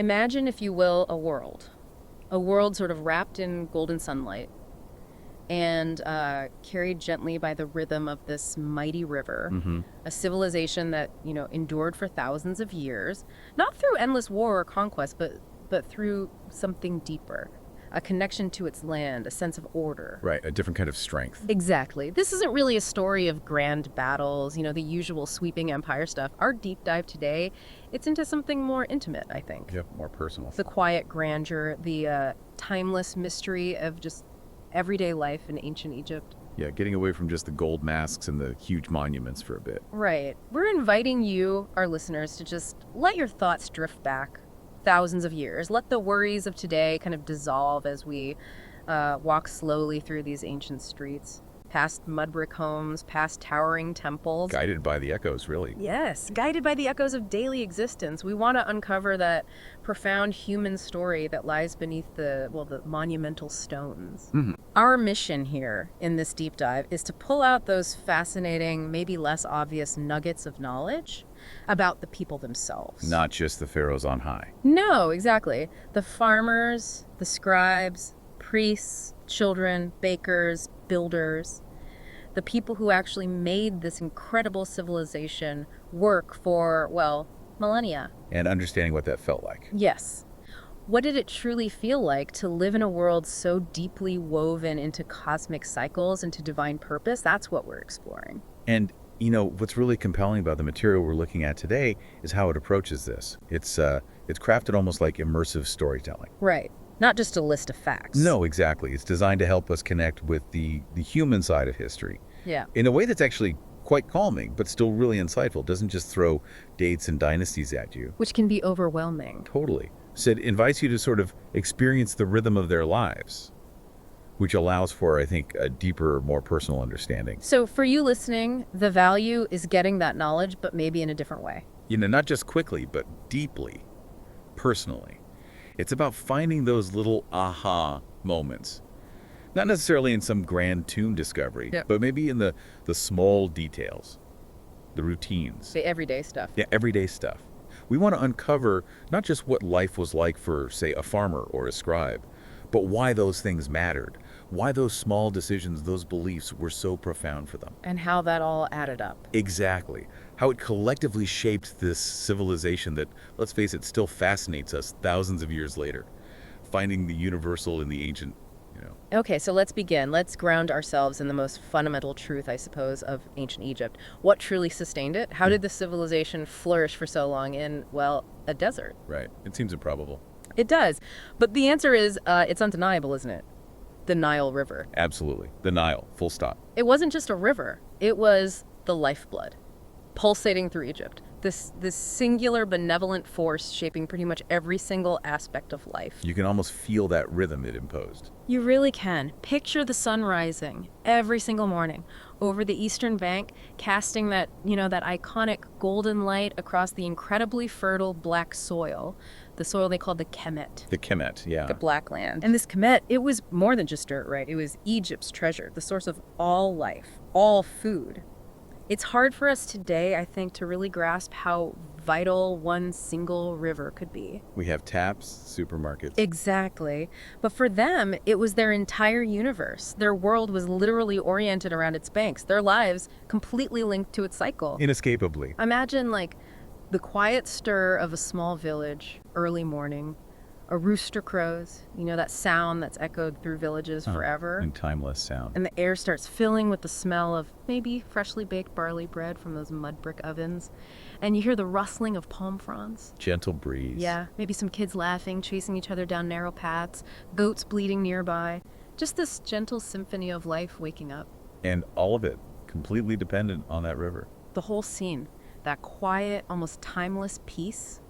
Imagine, if you will, a world sort of wrapped in golden sunlight and carried gently by the rhythm of this mighty river, a civilization that, endured for thousands of years, not through endless war or conquest, but through something deeper, a connection to its land, a sense of order. Right, a different kind of strength. Exactly. This isn't really a story of grand battles, the usual sweeping empire stuff. Our deep dive today, it's into something more intimate, I think. Yep, more personal. The quiet grandeur, the timeless mystery of just everyday life in ancient Egypt. Yeah, getting away from just the gold masks and the huge monuments for a bit. Right. We're inviting you, our listeners, to just let your thoughts drift back thousands of years. Let the worries of today kind of dissolve as we walk slowly through these ancient streets, past mud brick homes, past towering temples. Guided by the echoes, really. Yes, guided by the echoes of daily existence. We want to uncover that profound human story that lies beneath the monumental stones. Our mission here in this deep dive is to pull out those fascinating, maybe less obvious nuggets of knowledge about the people themselves. Not just the pharaohs on high. No, exactly. The farmers, the scribes, priests, children, bakers, builders, the people who actually made this incredible civilization work for, millennia. And understanding what that felt like. Yes. What did it truly feel like to live in a world so deeply woven into cosmic cycles and to divine purpose? That's what we're exploring. And what's really compelling about the material we're looking at today is how it approaches this. It's crafted almost like immersive storytelling. Right. Not just a list of facts. No, exactly. It's designed to help us connect with the human side of history. Yeah. In a way that's actually quite calming, but still really insightful. It doesn't just throw dates and dynasties at you. Which can be overwhelming. Totally. So it invites you to sort of experience the rhythm of their lives, which allows for, I think, a deeper, more personal understanding. So for you listening, the value is getting that knowledge, but maybe in a different way. Not just quickly, but deeply, personally. It's about finding those little aha moments. Not necessarily in some grand tomb discovery, but maybe in the small details, the routines. The everyday stuff. Yeah, everyday stuff. We want to uncover not just what life was like for, say, a farmer or a scribe, but why those things mattered, why those small decisions, those beliefs were so profound for them. And how that all added up. Exactly. How it collectively shaped this civilization that, let's face it, still fascinates us thousands of years later. Finding the universal in the ancient, Okay, so let's begin. Let's ground ourselves in the most fundamental truth, I suppose, of ancient Egypt. What truly sustained it? How did the civilization flourish for so long in, a desert? Right. It seems improbable. It does. But the answer is, it's undeniable, isn't it? The Nile River. Absolutely. The Nile, full stop. It wasn't just a river. It was the lifeblood, pulsating through Egypt. This singular benevolent force shaping pretty much every single aspect of life. You can almost feel that rhythm it imposed. You really can. Picture the sun rising every single morning over the eastern bank, casting that iconic golden light across the incredibly fertile black soil, the soil they called the Kemet. The Kemet, yeah. The black land. And this Kemet, it was more than just dirt, right? It was Egypt's treasure, the source of all life, all food. It's hard for us today, I think, to really grasp how vital one single river could be. We have taps, supermarkets. Exactly. But for them, it was their entire universe. Their world was literally oriented around its banks. Their lives completely linked to its cycle. Inescapably. Imagine, the quiet stir of a small village, early morning. A rooster crows, that sound that's echoed through villages forever. And timeless sound. And the air starts filling with the smell of maybe freshly baked barley bread from those mud brick ovens. And you hear the rustling of palm fronds. Gentle breeze. Yeah, maybe some kids laughing, chasing each other down narrow paths, goats bleating nearby. Just this gentle symphony of life waking up. And all of it completely dependent on that river. The whole scene, that quiet, almost timeless peace,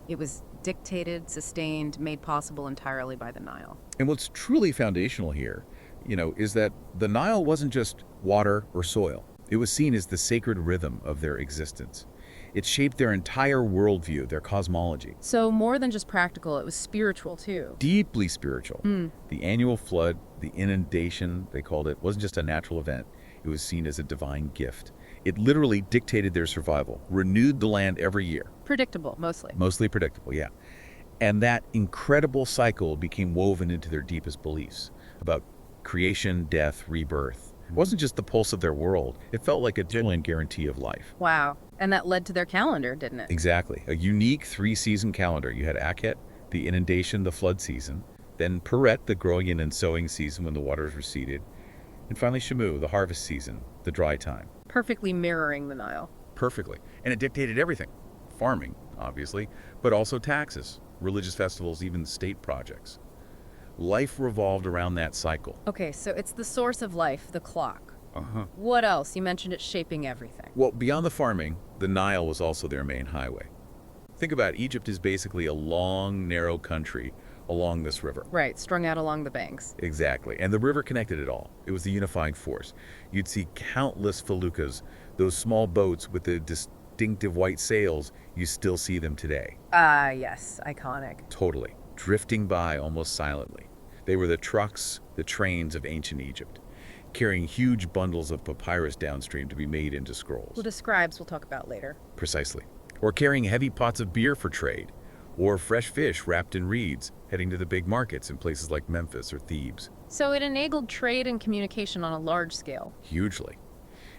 it was dictated, sustained, made possible entirely by the Nile. And what's truly foundational here, is that the Nile wasn't just water or soil. It was seen as the sacred rhythm of their existence. It shaped their entire worldview, their cosmology. So more than just practical, it was spiritual too. Deeply spiritual. The annual flood, the inundation, they called it, wasn't just a natural event. It was seen as a divine gift. It literally dictated their survival, renewed the land every year. Predictable, mostly. Mostly predictable, yeah. And that incredible cycle became woven into their deepest beliefs about creation, death, rebirth. It wasn't just the pulse of their world. It felt like a genuine guarantee of life. Wow. And that led to their calendar, didn't it? Exactly. A unique 3-season calendar. You had Akhet, the inundation, the flood season. Then Peret, the growing in and sowing season when the waters receded. And finally Shamu, the harvest season, the dry time. Perfectly mirroring the Nile. Perfectly. And it dictated everything. Farming, obviously, but also taxes, religious festivals, even state projects. Life revolved around that cycle. Okay, so it's the source of life, the clock. Uh-huh. What else? You mentioned it shaping everything. Well, beyond the farming, the Nile was also their main highway. Think about it, Egypt is basically a long, narrow country along this river. Right, strung out along the banks. Exactly. And the river connected it all. It was the unifying force. You'd see countless feluccas, those small boats with the distinctive white sails. You still see them today. Ah, yes, iconic. Totally. Drifting by almost silently. They were the trucks, the trains of ancient Egypt, carrying huge bundles of papyrus downstream to be made into scrolls. Well, the scribes we'll talk about later. Precisely. Or carrying heavy pots of beer for trade, or fresh fish wrapped in reeds, heading to the big markets in places like Memphis or Thebes. So it enabled trade and communication on a large scale. Hugely.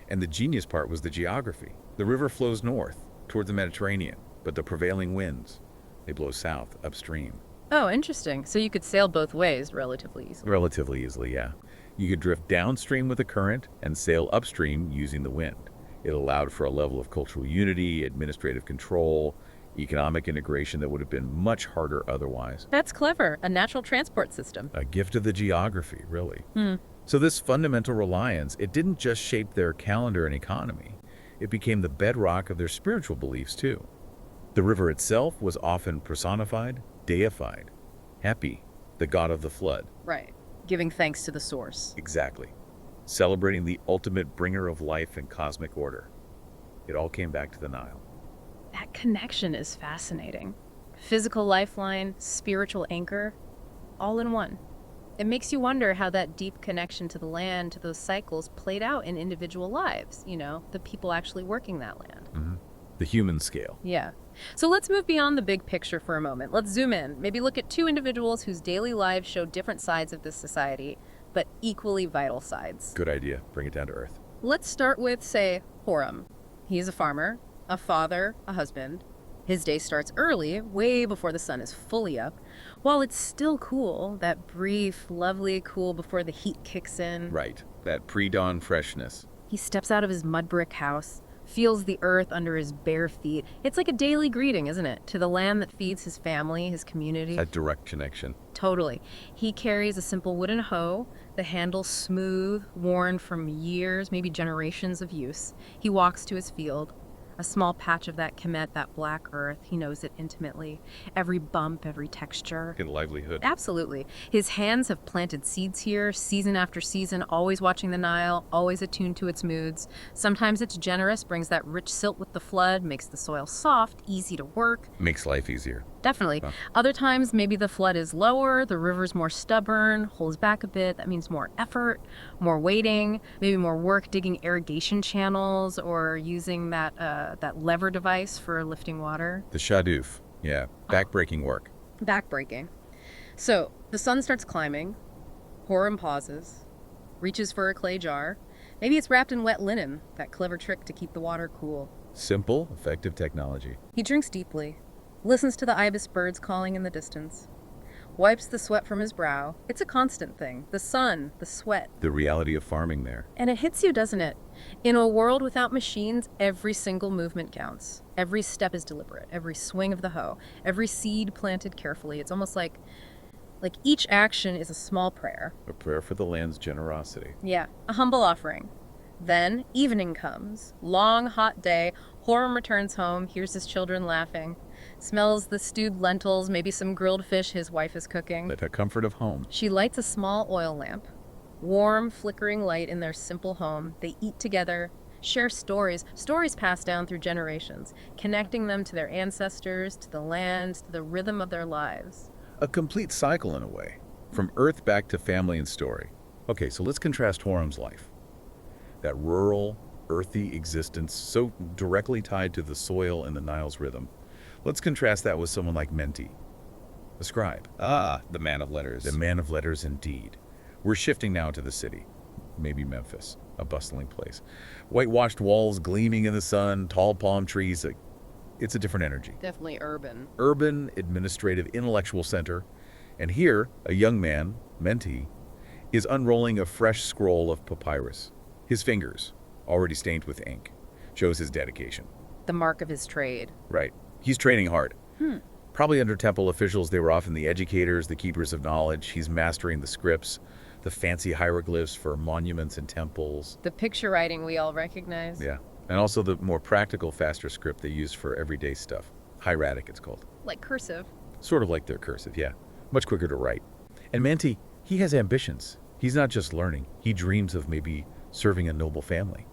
And the genius part was the geography. The river flows north, toward the Mediterranean, but the prevailing winds, they blow south, upstream. Oh, interesting. So you could sail both ways relatively easily. Relatively easily, yeah. You could drift downstream with the current and sail upstream using the wind. It allowed for a level of cultural unity, administrative control, economic integration that would have been much harder otherwise. That's clever. A natural transport system. A gift of the geography, really. So this fundamental reliance, it didn't just shape their calendar and economy. It became the bedrock of their spiritual beliefs, too. The river itself was often personified, deified. Happy, the god of the flood. Right. Giving thanks to the source. Exactly. Celebrating the ultimate bringer of life and cosmic order. It all came back to the Nile. That connection is fascinating. Physical lifeline, spiritual anchor, all in one. It makes you wonder how that deep connection to the land, to those cycles, played out in individual lives, the people actually working that land. The human scale. Yeah. So let's move beyond the big picture for a moment. Let's zoom in. Maybe look at two individuals whose daily lives show different sides of this society, but equally vital sides. Good idea. Bring it down to earth. Let's start with, say, Horam. He's a farmer, a father, a husband. His day starts early, way before the sun is fully up. While it's still cool, that brief, lovely cool before the heat kicks in. Right. That pre-dawn freshness. He steps out of his mud brick house, feels the earth under his bare feet. It's like a daily greeting, isn't it? To the land that feeds his family, his community. That direct connection. Totally. He carries a simple wooden hoe, the handle smooth, worn from years, maybe generations of use. He walks to his field. A small patch of that kemet, that black earth, he knows it intimately. Every bump, every texture. In livelihood. Absolutely. His hands have planted seeds here, season after season, always watching the Nile, always attuned to its moods. Sometimes it's generous, brings that rich silt with the flood, makes the soil soft, easy to work. Makes life easier. Definitely. Huh. Other times, maybe the flood is lower, the river's more stubborn, holds back a bit. That means more effort, more waiting, maybe more work digging irrigation channels or using that lever device for lifting water. The shadoof. Yeah. Backbreaking work. Backbreaking. So the sun starts climbing. Horam pauses, reaches for a clay jar. Maybe it's wrapped in wet linen, that clever trick to keep the water cool. Simple, effective technology. He drinks deeply, listens to the ibis birds calling in the distance, wipes the sweat from his brow. It's a constant thing. The sun, the sweat. The reality of farming there. And it hits you, doesn't it? In a world without machines, every single movement counts. Every step is deliberate. Every swing of the hoe. Every seed planted carefully. It's almost like each action is a small prayer. A prayer for the land's generosity. Yeah, a humble offering. Then evening comes. Long, hot day. Horam returns home, hears his children laughing, smells the stewed lentils, maybe some grilled fish his wife is cooking. The comfort of home. She lights a small oil lamp. Warm, flickering light in their simple home. They eat together, share stories passed down through generations, connecting them to their ancestors, to the land, to the rhythm of their lives. A complete cycle in a way. From earth back to family and story. Okay, so let's contrast Horam's life. That rural, earthy existence so directly tied to the soil and the Nile's rhythm. Let's contrast that with someone like Menti. a scribe. Ah, the man of letters. The man of letters indeed. We're shifting now to the city. Maybe Memphis, a bustling place. Whitewashed walls gleaming in the sun, tall palm trees. It's a different energy. Definitely urban. Urban, administrative, intellectual center. And here, a young man, Menti, is unrolling a fresh scroll of papyrus. His fingers, already stained with ink, shows his dedication. The mark of his trade. Right. He's training hard. Probably under temple officials, they were often the educators, the keepers of knowledge. He's mastering the scripts, the fancy hieroglyphs for monuments and temples. The picture writing we all recognize. Yeah. And also the more practical, faster script they use for everyday stuff. Hieratic, it's called. Like cursive. Sort of like their cursive, yeah. Much quicker to write. And Menti, he has ambitions. He's not just learning. He dreams of maybe serving a noble family.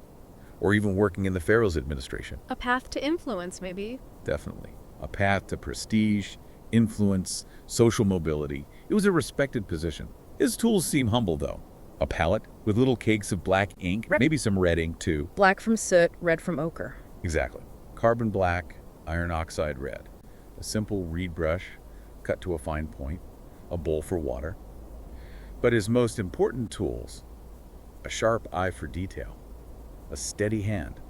Or even working in the pharaoh's administration. A path to influence, maybe. Definitely. A path to prestige, influence, social mobility. It was a respected position. His tools seem humble, though. A palette with little cakes of black ink, maybe some red ink, too. Black from soot, red from ochre. Exactly. Carbon black, iron oxide red. A simple reed brush, cut to a fine point. A bowl for water. But his most important tools, a sharp eye for detail. A steady hand.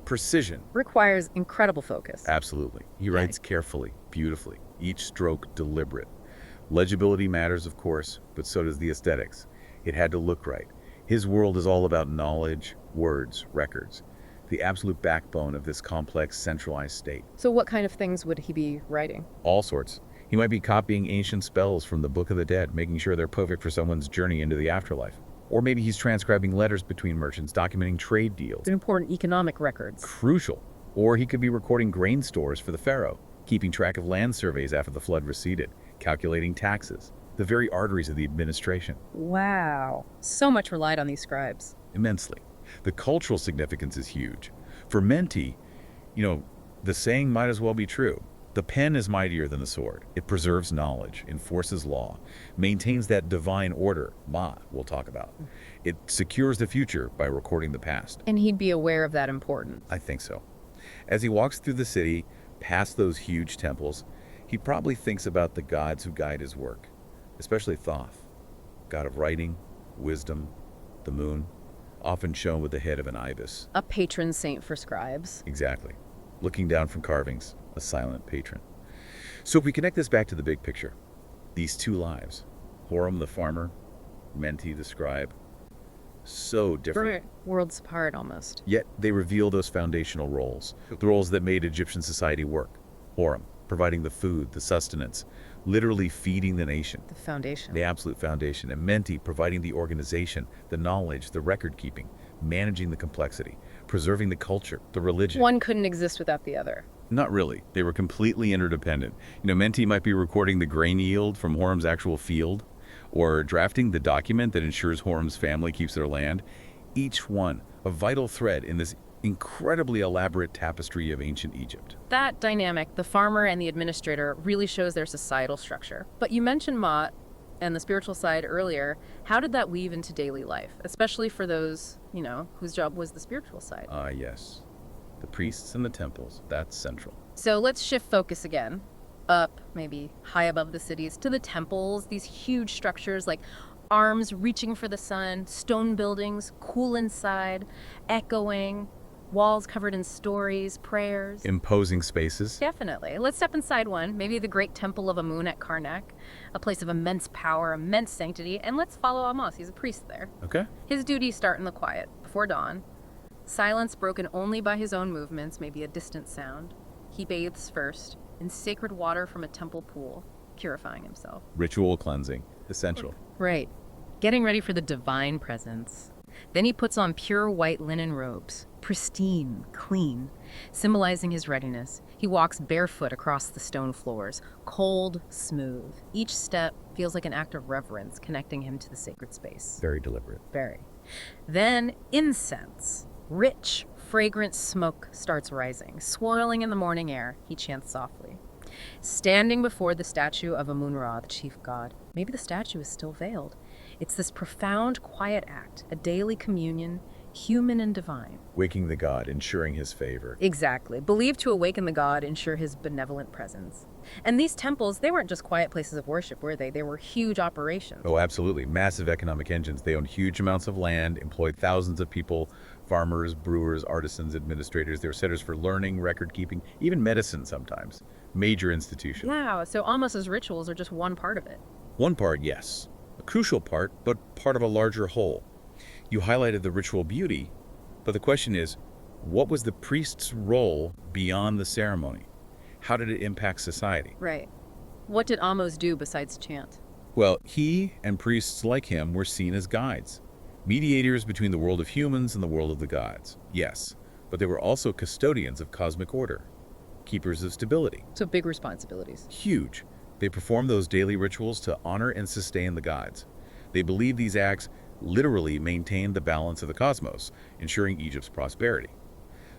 Precision. Requires incredible focus. Absolutely. He writes carefully, beautifully, each stroke deliberate. Legibility matters, of course, but so does the aesthetics. It had to look right. His world is all about knowledge, words, records, the absolute backbone of this complex, centralized state. So what kind of things would he be writing? All sorts. He might be copying ancient spells from the Book of the Dead, making sure they're perfect for someone's journey into the afterlife. Or maybe he's transcribing letters between merchants, documenting trade deals. Important economic records. Crucial. Or he could be recording grain stores for the pharaoh, keeping track of land surveys after the flood receded, calculating taxes, the very arteries of the administration. Wow. So much relied on these scribes. Immensely. The cultural significance is huge. For Menti, the saying might as well be true. The pen is mightier than the sword. It preserves knowledge, enforces law, maintains that divine order, Ma, we'll talk about. It secures the future by recording the past. And he'd be aware of that importance. I think so. As he walks through the city, past those huge temples, he probably thinks about the gods who guide his work, especially Thoth, god of writing, wisdom, the moon, often shown with the head of an ibis. A patron saint for scribes. Exactly. Looking down from carvings, a silent patron. So if we connect this back to the big picture, these two lives, Horam the farmer, Menti the scribe, so different. Worlds apart almost. Yet they reveal those foundational roles, the roles that made Egyptian society work. Horam, providing the food, the sustenance, literally feeding the nation. The foundation. The absolute foundation. And Menti, providing the organization, the knowledge, the record keeping, managing the complexity, preserving the culture, the religion. One couldn't exist without the other. Not really. They were completely interdependent. Menti might be recording the grain yield from Horam's actual field, or drafting the document that ensures Horam's family keeps their land. Each one a vital thread in this incredibly elaborate tapestry of ancient Egypt. That dynamic, the farmer and the administrator, really shows their societal structure. But you mentioned Mott and the spiritual side earlier. How did that weave into daily life, especially for those, whose job was the spiritual side? Yes. The priests and the temples, that's central. So let's shift focus again. Up, maybe high above the cities, to the temples, these huge structures like arms reaching for the sun, stone buildings, cool inside, echoing, walls covered in stories, prayers. Imposing spaces. Definitely. Let's step inside one, maybe the great temple of Amun at Karnak, a place of immense power, immense sanctity, and let's follow Amos. He's a priest there. Okay. His duties start in the quiet, before dawn. Silence broken only by his own movements, maybe a distant sound. He bathes first in sacred water from a temple pool, purifying himself. Ritual cleansing, essential. Right. Getting ready for the divine presence. Then he puts on pure white linen robes, pristine, clean, symbolizing his readiness. He walks barefoot across the stone floors, cold, smooth. Each step feels like an act of reverence, connecting him to the sacred space. Very deliberate. Very. Then incense. Rich, fragrant smoke starts rising. Swirling in the morning air, he chants softly. Standing before the statue of Amun-Ra, the chief god. Maybe the statue is still veiled. It's this profound, quiet act, a daily communion. human and divine. Waking the god, ensuring his favor. Exactly. Believed to awaken the god, ensure his benevolent presence. And these temples, they weren't just quiet places of worship, were they? They were huge operations. Oh, absolutely. Massive economic engines. They owned huge amounts of land, employed thousands of people, farmers, brewers, artisans, administrators. They were centers for learning, record keeping, even medicine sometimes. Major institutions. Yeah, so almost as rituals are just one part of it. One part, yes. A crucial part, but part of a larger whole. You highlighted the ritual beauty, but the question is, what was the priest's role beyond the ceremony? How did it impact society? Right. What did Amos do besides chant? Well, he and priests like him were seen as guides, mediators between the world of humans and the world of the gods. Yes, but they were also custodians of cosmic order, keepers of stability. So big responsibilities. Huge. They performed those daily rituals to honor and sustain the gods. They believed these acts literally maintained the balance of the cosmos, ensuring Egypt's prosperity.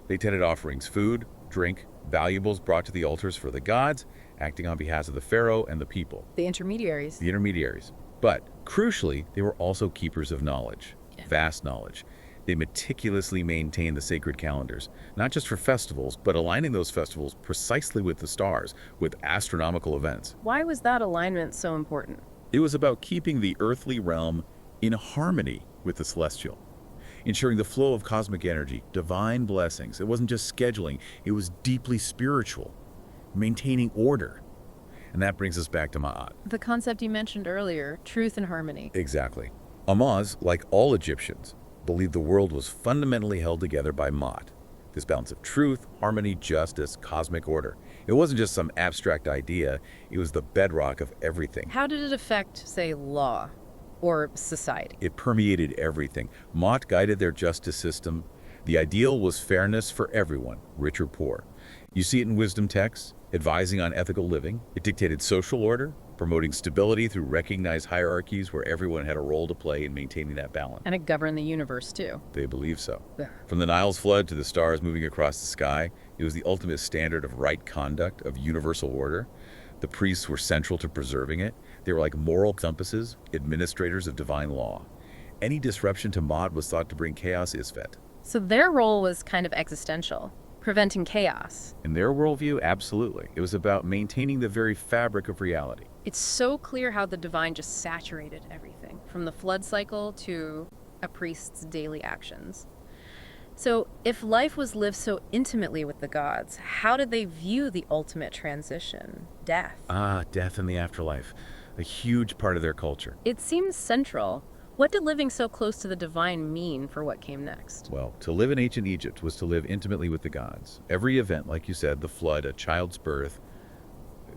They tended offerings food, drink, valuables brought to the altars for the gods, acting on behalf of the pharaoh and the people. The intermediaries. The intermediaries. But, crucially, they were also keepers of knowledge, vast knowledge. They meticulously maintained the sacred calendars, not just for festivals, but aligning those festivals precisely with the stars, with astronomical events. Why was that alignment so important? It was about keeping the earthly realm in harmony with the celestial, ensuring the flow of cosmic energy, divine blessings. It wasn't just scheduling, it was deeply spiritual, maintaining order. And that brings us back to Ma'at. The concept you mentioned earlier, truth and harmony. Exactly. Amaz, like all Egyptians, believed the world was fundamentally held together by Ma'at, this balance of truth, harmony, justice, cosmic order. It wasn't just some abstract idea, it was the bedrock of everything. How did it affect, say, law or society? It permeated everything. Ma'at guided their justice system. The ideal was fairness for everyone, rich or poor. You see it in wisdom texts, advising on ethical living. It dictated social order, promoting stability through recognized hierarchies where everyone had a role to play in maintaining that balance. And it governed the universe, too. They believe so. Yeah. From the Nile's flood to the stars moving across the sky, it was the ultimate standard of right conduct, of universal order. The priests were central to preserving it. They were like moral compasses, administrators of divine law. Any disruption to Ma'at was thought to bring chaos isfet. So their role was kind of existential, preventing chaos. In their worldview, absolutely. It was about maintaining the very fabric of reality. It's so clear how the divine just saturated everything, from the flood cycle to a priest's daily actions. So if life was lived so intimately with the gods, how did they view the ultimate transition, death? Death and the afterlife. A huge part of their culture. It seems central. What did living so close to the divine mean for what came next? Well, to live in ancient Egypt was to live intimately with the gods. Every event, like you said, the flood, a child's birth,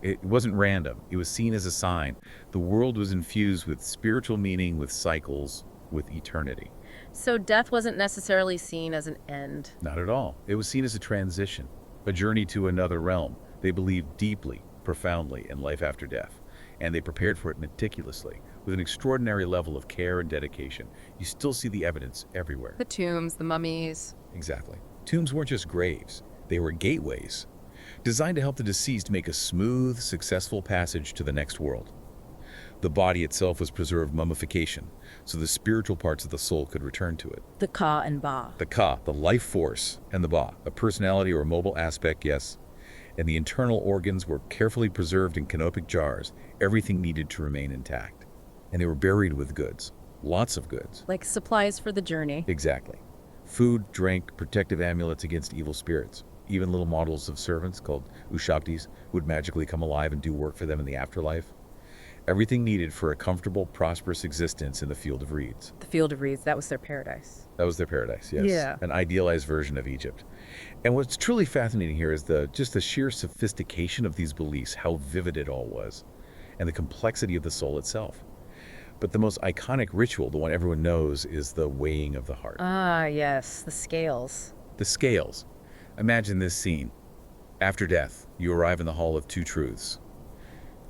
it wasn't random. It was seen as a sign. The world was infused with spiritual meaning, with cycles, with eternity. So death wasn't necessarily seen as an end. Not at all. It was seen as a transition, a journey to another realm. They believed deeply, profoundly in life after death, and they prepared for it meticulously, with an extraordinary level of care and dedication. You still see the evidence everywhere. The tombs, the mummies. Exactly. Tombs weren't just graves. They were gateways, designed to help the deceased make a smooth, successful passage to the next world. The body itself was preserved mummification, so the spiritual parts of the soul could return to it. The Ka and Ba. The Ka, the life force, and the Ba, a personality or a mobile aspect, yes. And the internal organs were carefully preserved in canopic jars, everything needed to remain intact. And they were buried with goods, lots of goods. Like supplies for the journey. Exactly. Food, drink, protective amulets against evil spirits. Even little models of servants called Ushaktis would magically come alive and do work for them in the afterlife. Everything needed for a comfortable, prosperous existence in the Field of Reeds. The Field of Reeds, that was their paradise. That was their paradise, yes. Yeah. An idealized version of Egypt. And what's truly fascinating here is just the sheer sophistication of these beliefs, how vivid it all was, and the complexity of the soul itself. But the most iconic ritual, the one everyone knows, is the weighing of the heart. Ah, yes, the scales. The scales. Imagine this scene. After death, you arrive in the Hall of Two Truths.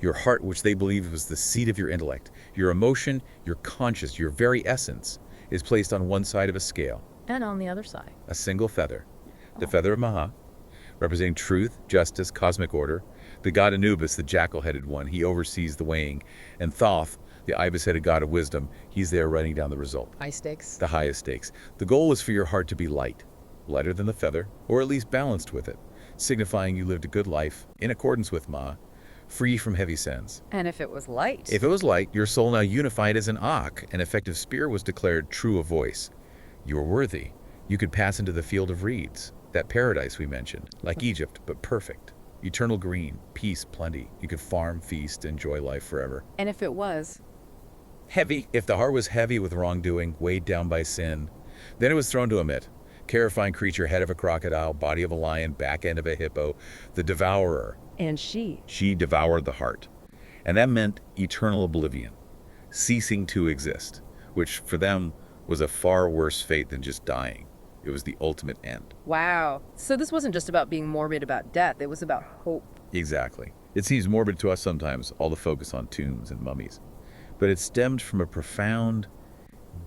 Your heart, which they believe was the seat of your intellect, your emotion, your conscience, your very essence, is placed on one side of a scale. And on the other side. A single feather. The feather of Maha, representing truth, justice, cosmic order. The god Anubis, the jackal-headed one, he oversees the weighing. And Thoth, the ibis-headed god of wisdom. He's there writing down the result. High stakes. The highest stakes. The goal is for your heart to be light, lighter than the feather, or at least balanced with it, signifying you lived a good life in accordance with Ma, free from heavy sins. And if it was light? If it was light, your soul now unified as an Ak, an effective spear was declared true of voice. You were worthy. You could pass into the field of reeds, that paradise we mentioned, like Egypt, but perfect. Eternal green, peace, plenty. You could farm, feast, enjoy life forever. And if it was? Heavy. If the heart was heavy with wrongdoing, weighed down by sin, then it was thrown to a mit. Terrifying creature, head of a crocodile, body of a lion, back end of a hippo, the devourer. And she? She devoured the heart. And that meant eternal oblivion, ceasing to exist, which for them was a far worse fate than just dying. It was the ultimate end. Wow. So this wasn't just about being morbid about death. It was about hope. Exactly. It seems morbid to us sometimes, all the focus on tombs and mummies. But it stemmed from a profound,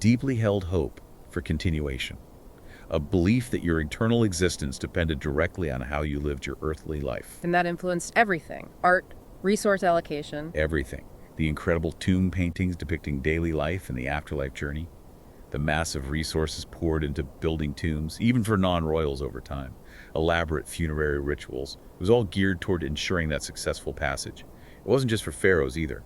deeply held hope for continuation. A belief that your eternal existence depended directly on how you lived your earthly life. And that influenced everything. Art, resource allocation. Everything. The incredible tomb paintings depicting daily life and the afterlife journey. The massive resources poured into building tombs, even for non-royals over time. Elaborate funerary rituals. It was all geared toward ensuring that successful passage. It wasn't just for pharaohs either.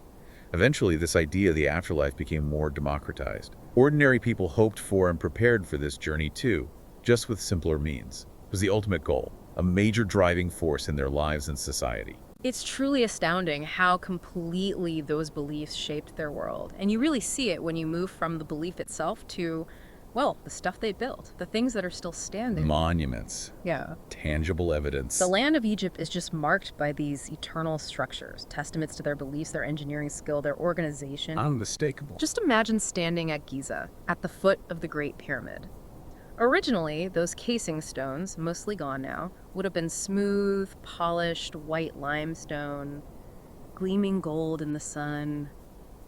Eventually, this idea of the afterlife became more democratized. Ordinary people hoped for and prepared for this journey too, just with simpler means. It was the ultimate goal, a major driving force in their lives and society. It's truly astounding how completely those beliefs shaped their world. And you really see it when you move from the belief itself to, well, the stuff they built, the things that are still standing. Monuments. Yeah. Tangible evidence. The land of Egypt is just marked by these eternal structures, testaments to their beliefs, their engineering skill, their organization. Unmistakable. Just imagine standing at Giza, at the foot of the Great Pyramid. Originally, those casing stones, mostly gone now, would have been smooth, polished, white limestone, gleaming gold in the sun,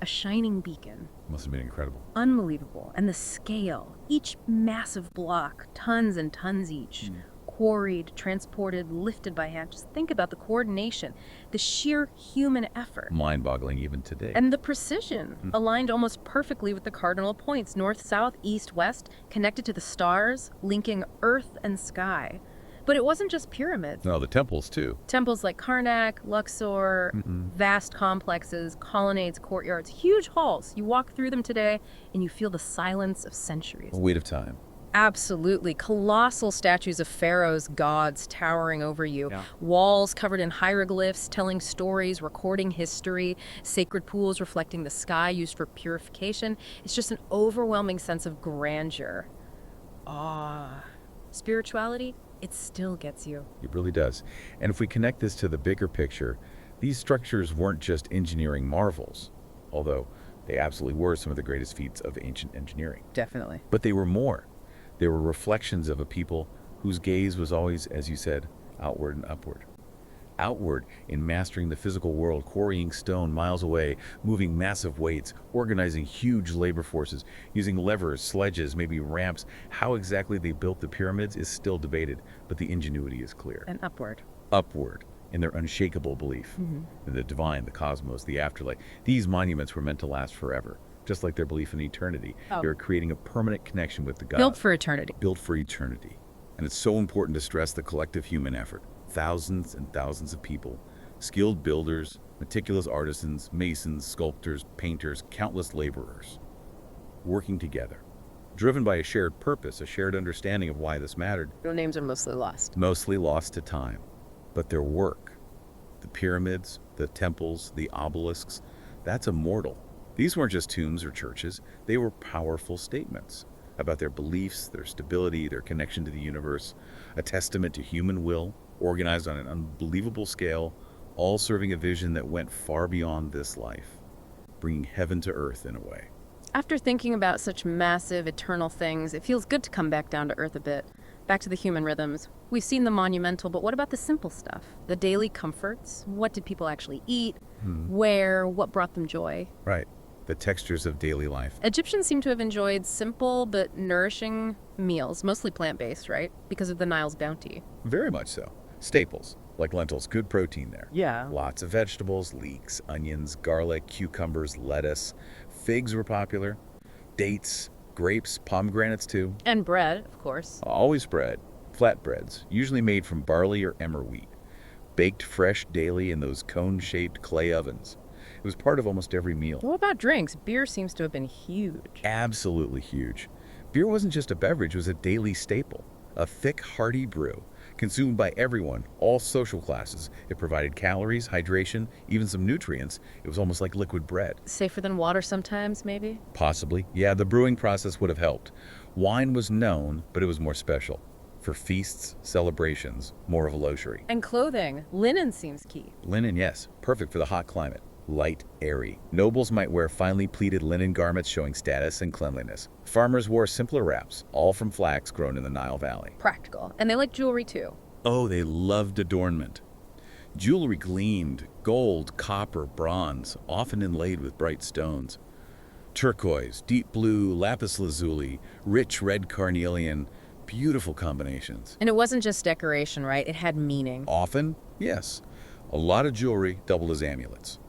a shining beacon. Must have been incredible. Unbelievable. And the scale, each massive block, tons and tons each, quarried, transported, lifted by hand. Just think about the coordination, the sheer human effort. Mind-boggling even today. And the precision, aligned almost perfectly with the cardinal points, north, south, east, west, connected to the stars, linking earth and sky. But it wasn't just pyramids. No, the temples too. Temples like Karnak, Luxor, vast complexes, colonnades, courtyards, huge halls. You walk through them today and you feel the silence of centuries. A weight of time. Absolutely. Colossal statues of pharaohs, gods towering over you. Yeah. Walls covered in hieroglyphs, telling stories, recording history. Sacred pools reflecting the sky used for purification. It's just an overwhelming sense of grandeur. Awe. Spirituality, it still gets you. It really does. And if we connect this to the bigger picture, these structures weren't just engineering marvels, although they absolutely were some of the greatest feats of ancient engineering. Definitely. But they were more. They were reflections of a people whose gaze was always, as you said, outward and upward. Outward in mastering the physical world, quarrying stone miles away, moving massive weights, organizing huge labor forces, using levers, sledges, maybe ramps. How exactly they built the pyramids is still debated, but the ingenuity is clear. And upward. Upward in their unshakable belief in the divine, the cosmos, the afterlife. These monuments were meant to last forever. Just like their belief in eternity. Oh. They were creating a permanent connection with the God. Built for eternity. Built for eternity. And it's so important to stress the collective human effort. Thousands and thousands of people, skilled builders, meticulous artisans, masons, sculptors, painters, countless laborers, working together, driven by a shared purpose, a shared understanding of why this mattered. Their names are mostly lost. Mostly lost to time. But their work, the pyramids, the temples, the obelisks, that's immortal. These weren't just tombs or churches, they were powerful statements about their beliefs, their stability, their connection to the universe, a testament to human will, organized on an unbelievable scale, all serving a vision that went far beyond this life, bringing heaven to earth in a way. After thinking about such massive, eternal things, it feels good to come back down to earth a bit. Back to the human rhythms. We've seen the monumental, but what about the simple stuff? The daily comforts? What did people actually eat? Where? What brought them joy? Right. The textures of daily life. Egyptians seem to have enjoyed simple but nourishing meals, mostly plant-based, right? Because of the Nile's bounty. Very much so. Staples, Like lentils, good protein there. Yeah. Lots of vegetables, leeks, onions, garlic, cucumbers, lettuce. Figs were popular. Dates, grapes, pomegranates too. And bread, of course. Always bread. Flatbreads, usually made from barley or emmer wheat. Baked fresh daily in those cone-shaped clay ovens. It was part of almost every meal. What about drinks? Beer seems to have been huge. Absolutely huge. Beer wasn't just a beverage, it was a daily staple. A thick, hearty brew, consumed by everyone, all social classes. It provided calories, hydration, even some nutrients. It was almost like liquid bread. Safer than water sometimes, maybe? Possibly. Yeah, the brewing process would have helped. Wine was known, but it was more special. For feasts, celebrations, more of a luxury. And clothing. Linen seems key. Linen, yes, perfect for the hot climate. Light, airy. Nobles might wear finely pleated linen garments showing status and cleanliness. Farmers wore simpler wraps, all from flax grown in the Nile Valley. Practical. And they like jewelry too. Oh, they loved adornment. Jewelry gleamed, gold, copper, bronze, often inlaid with bright stones. Turquoise, deep blue, lapis lazuli, rich red carnelian, beautiful combinations. And it wasn't just decoration, right? It had meaning. Often, yes. A lot of jewelry doubled as amulets,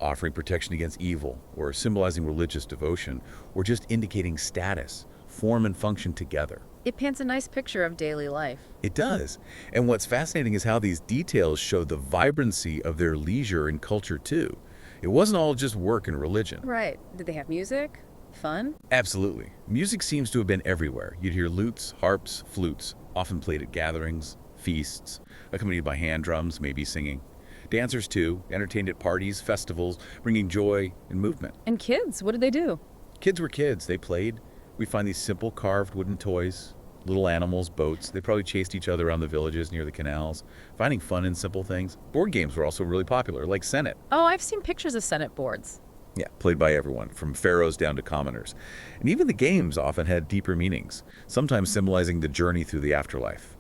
offering protection against evil, or symbolizing religious devotion, or just indicating status, form and function together. It paints a nice picture of daily life. It does. And what's fascinating is how these details show the vibrancy of their leisure and culture too. It wasn't all just work and religion. Right. Did they have music? Fun? Absolutely. Music seems to have been everywhere. You'd hear lutes, harps, flutes, often played at gatherings, feasts, accompanied by hand drums, maybe singing. Dancers, too, entertained at parties, festivals, bringing joy and movement. And kids, what did they do? Kids were kids. They played. We find these simple carved wooden toys, little animals, boats. They probably chased each other around the villages near the canals, finding fun in simple things. Board games were also really popular, like Senate. Oh, I've seen pictures of Senate boards. Yeah, played by everyone, from pharaohs down to commoners. And even the games often had deeper meanings, sometimes symbolizing the journey through the afterlife.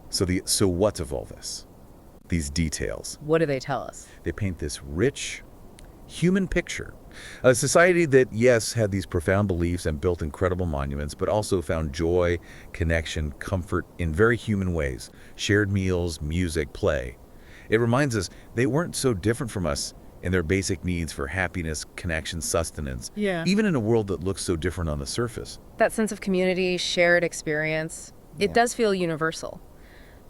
So what of all this? These details. What do they tell us? They paint this rich, human picture. A society that, yes, had these profound beliefs and built incredible monuments, but also found joy, connection, comfort in very human ways. Shared meals, music, play. It reminds us they weren't so different from us in their basic needs for happiness, connection, sustenance. Yeah. Even in a world that looks so different on the surface. That sense of community, shared experience, it Yeah. does feel universal.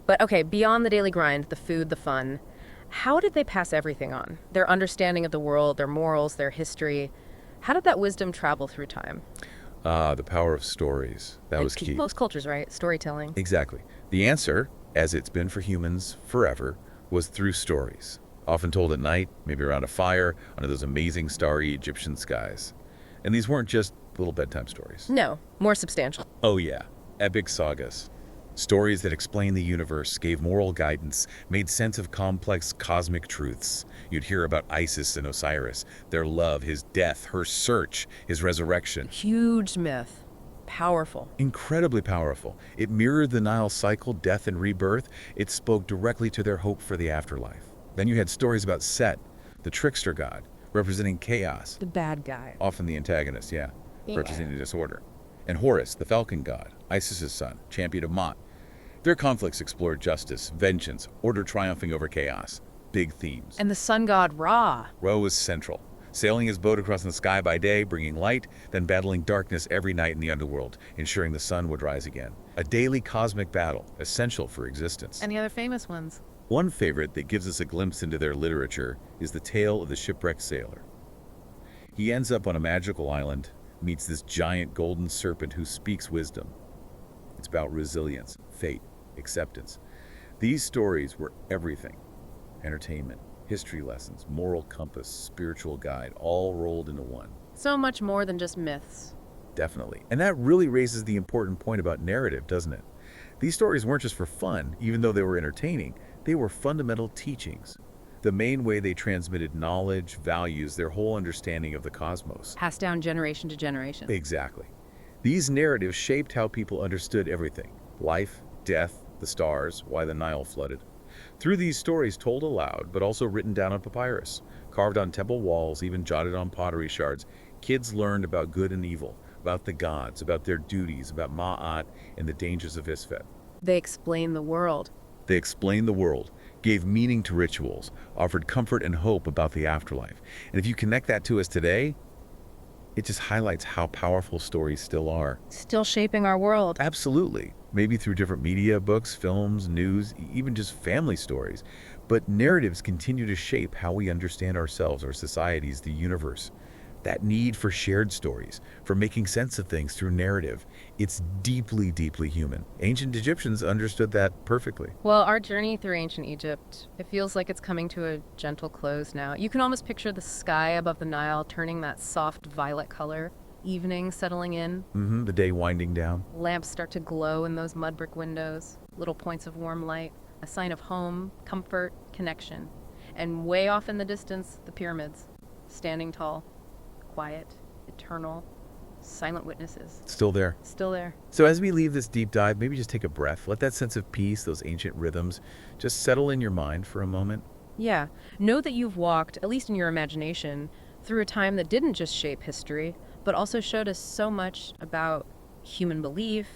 But okay, beyond the daily grind, the food, the fun, how did they pass everything on? Their understanding of the world, their morals, their history. How did that wisdom travel through time? Ah, the power of stories. That was key. Most cultures, right? Storytelling. Exactly. The answer, as it's been for humans forever, was through stories. Often told at night, maybe around a fire, under those amazing starry Egyptian skies. And these weren't just little bedtime stories. No, more substantial. Oh yeah, epic sagas. Stories that explained the universe, gave moral guidance, made sense of complex cosmic truths. You'd hear about Isis and Osiris, their love, his death, her search, his resurrection. Huge myth. Powerful. Incredibly powerful. It mirrored the Nile cycle, death and rebirth. It spoke directly to their hope for the afterlife. Then you had stories about Set, the trickster god, representing chaos. The bad guy. Often the antagonist, yeah, representing disorder. And Horus, the falcon god, Isis's son, champion of Mot. Their conflicts explored justice, vengeance, order triumphing over chaos. Big themes. And the sun god Ra. Ra was central, sailing his boat across the sky by day, bringing light, then battling darkness every night in the underworld, ensuring the sun would rise again. A daily cosmic battle, essential for existence. Any other famous ones? One favorite that gives us a glimpse into their literature is the tale of the shipwrecked sailor. He ends up on a magical island, meets this giant golden serpent who speaks wisdom. It's about resilience, fate, acceptance. These stories were everything. Entertainment, history lessons, moral compass, spiritual guide, all rolled into one. So much more than just myths. Definitely. And that really raises the important point about narrative, doesn't it? These stories weren't just for fun, even though they were entertaining. They were fundamental teachings. The main way they transmitted knowledge, values, their whole understanding of the cosmos. Passed down generation to generation. Exactly. These narratives shaped how people understood everything. Life, death, the stars, why the Nile flooded. Through these stories told aloud, but also written down on papyrus, carved on temple walls, even jotted on pottery shards, kids learned about good and evil, about the gods, about their duties, about Ma'at and the dangers of Isfet. They explain the world. They explained the world, gave meaning to rituals, offered comfort and hope about the afterlife. And if you connect that to us today, it just highlights how powerful stories still are. Still shaping our world. Absolutely. Maybe through different media, books, films, news, even just family stories. But narratives continue to shape how we understand ourselves, our societies, the universe. That need for shared stories, for making sense of things through narrative, it's deeply, deeply human. Ancient Egyptians understood that perfectly. Well, our journey through ancient Egypt, it feels like it's coming to a gentle close now. You can almost picture the sky above the Nile turning that soft violet color, evening settling in. The day winding down. Lamps start to glow in those mud brick windows, little points of warm light, a sign of home, comfort, connection. And way off in the distance, the pyramids, standing tall, quiet, eternal, silent witnesses. Still there. Still there. So as we leave this deep dive, maybe just take a breath. Let that sense of peace, those ancient rhythms, just settle in your mind for a moment. Yeah. Know that you've walked, at least in your imagination, through a time that didn't just shape history, but also showed us so much about human belief,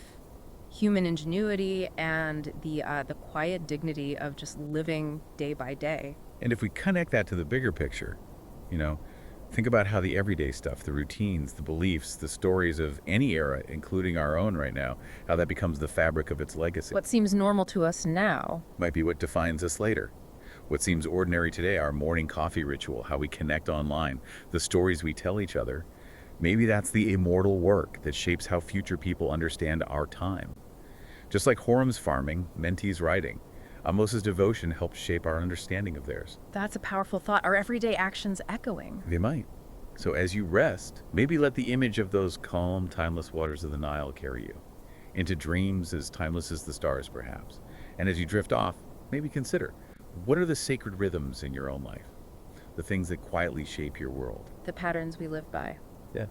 human ingenuity, and the quiet dignity of just living day by day. And if we connect that to the bigger picture, you know, think about how the everyday stuff, the routines, the beliefs, the stories of any era, including our own right now, how that becomes the fabric of its legacy. What seems normal to us now Might be what defines us later. What seems ordinary today, our morning coffee ritual, how we connect online, the stories we tell each other, maybe that's the immortal work that shapes how future people understand our time. Just like Horem's farming, Menti's writing, Amos's devotion helps shape our understanding of theirs. That's a powerful thought. Our everyday actions echoing. They might. So as you rest, maybe let the image of those calm, timeless waters of the Nile carry you into dreams as timeless as the stars, perhaps. And as you drift off, maybe consider, what are the sacred rhythms in your own life? The things that quietly shape your world. The patterns we live by. Yeah.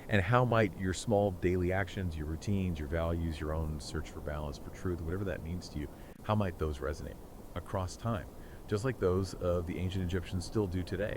And how might your small daily actions, your routines, your values, your own search for balance, for truth, whatever that means to you, how might those resonate across time? Just like those of the ancient Egyptians still do today.